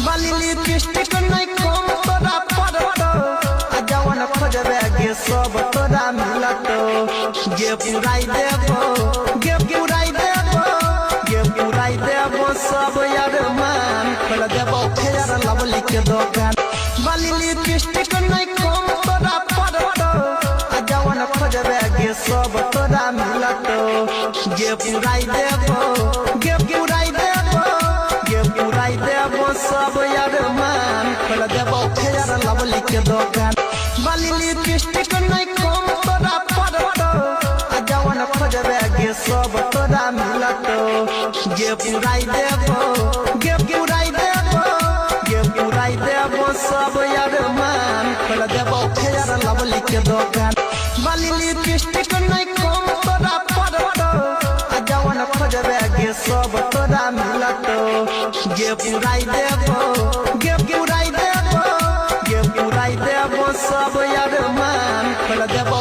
बाली लिपस्टिक नहीं कम तोरा पड़तो आ जवन खोजबे गे सब तोरा मिलतो गे पुराई देबो गे पुराई देबो गे पुराई देबो सब यार मान खोल देबो फेर लवली के दुकान बाली लिपस्टिक नहीं कम तोरा पड़तो आ जवन खोजबे गे सब तोरा मिलतो गे पुराई देबो गे पुराई देबो गे पुराई देबो सब यार मान खोल देबो फेर लवली के दुकान बाली लिपस्टिक नहीं कम तोरा पड़तो आ जवन खोजबे गे सब तोरा मिलतो गे पुराई देबो गे पुराई देबो गे पुराई देबो सब यार मान खोल देबो फेर लवली के दुकान बाली लिपस्टिक नहीं कम तोरा पड़तो आ जवन खोजबे गे सब तोरा मिलतो गे पुराई देबो गे पुराई देबो गे पुराई देबो सब यार मान खोल देबो